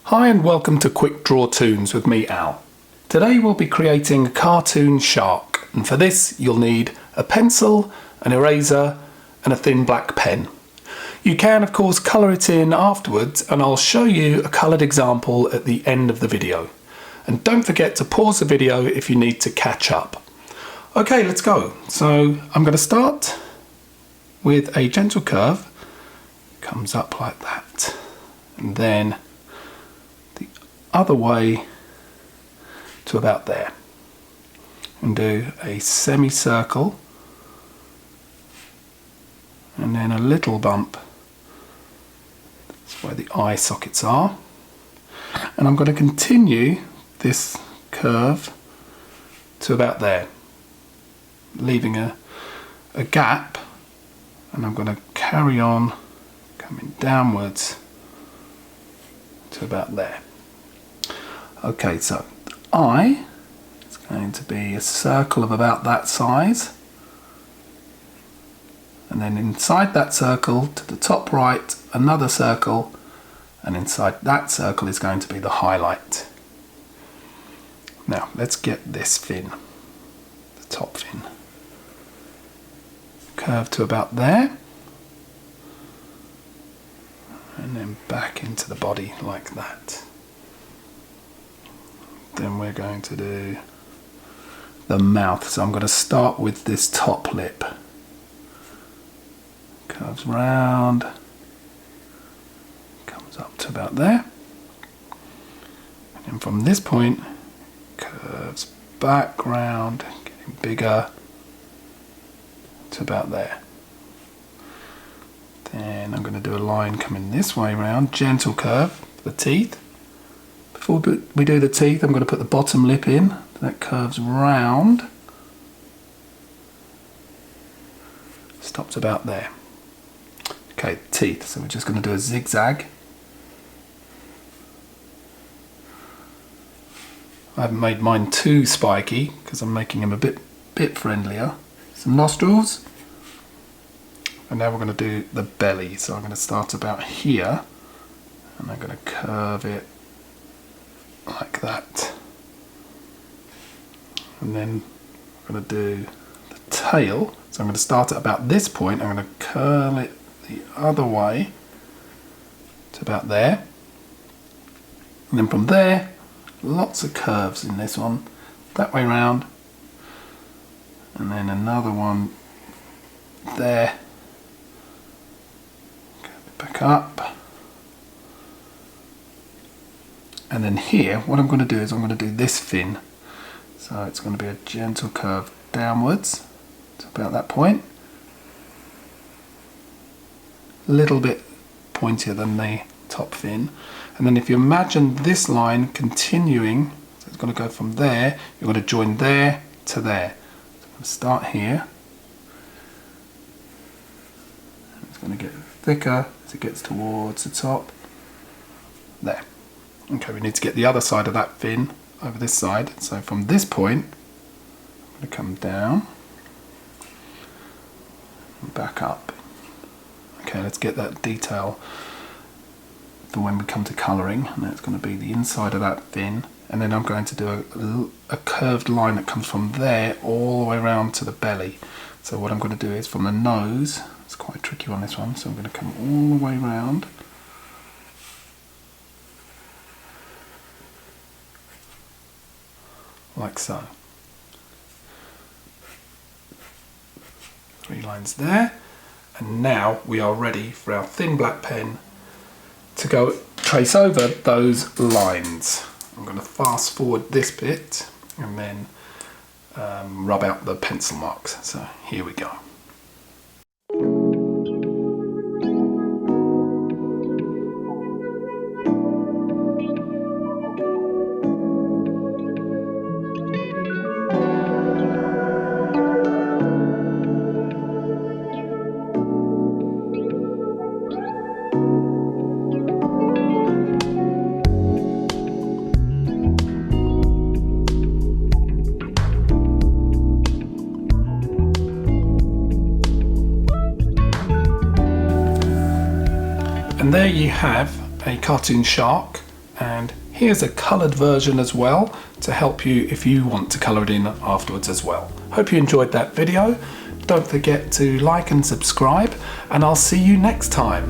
Hi and welcome to Quick Draw Toons with me, Al. Today we'll be creating a cartoon shark, and for this you'll need a pencil, an eraser and a thin black pen. You can of course colour it in afterwards, and I'll show you a coloured example at the end of the video. And don't forget to pause the video if you need to catch up. Okay, let's go. So I'm going to start with a gentle curve. Comes up like that, and then the other way to about there, and do a semicircle and then a little bump. That's where the eye sockets are, and I'm going to continue this curve to about there, leaving a gap, and I'm going to carry on coming downwards to about there. Okay, so the eye is going to be a circle of about that size, and then inside that circle to the top right another circle, and inside that circle is going to be the highlight. Now let's get this fin, the top fin, curve to about there, and then back into the body like that. Then we're going to do the mouth. So I'm going to start with this top lip. Curves round, comes up to about there, and then from this point curves back round, getting bigger to about there. Then I'm going to do a line coming this way round, gentle curve for the teeth. Before we do the teeth, I'm going to put the bottom lip in. That curves round, stops about there. Okay, teeth. So we're just going to do a zigzag. I haven't made mine too spiky because I'm making them a bit friendlier. Some nostrils. And now we're going to do the belly. So I'm going to start about here, and I'm going to curve it like that. And then I'm going to do the tail. So I'm going to start at about this point. I'm going to curl it the other way to about there. And then from there, lots of curves in this one. That way round. And then another one there. Back up, and then here what I'm going to do is I'm going to do this fin, so it's going to be a gentle curve downwards to about that point, a little bit pointier than the top fin, and then if you imagine this line continuing, so it's going to go from there, you're going to join there to there. So I'm going to start here, and it's going to get thicker as it gets towards the top there. Okay, we need to get the other side of that fin over this side, so from this point I'm going to come down and back up. Okay, let's get that detail for when we come to colouring, and that's going to be the inside of that fin, and then I'm going to do a curved line that comes from there all the way around to the belly. So what I'm going to do is from the nose, it's quite tricky on this one, so I'm going to come all the way round, like so. 3 lines there, and now we are ready for our thin black pen to go trace over those lines. I'm going to fast forward this bit and then rub out the pencil marks. So here we go. And there you have a cartoon shark, And here's a coloured version as well to help you if you want to colour it in afterwards as well. Hope you enjoyed that video. Don't forget to like and subscribe, and I'll see you next time.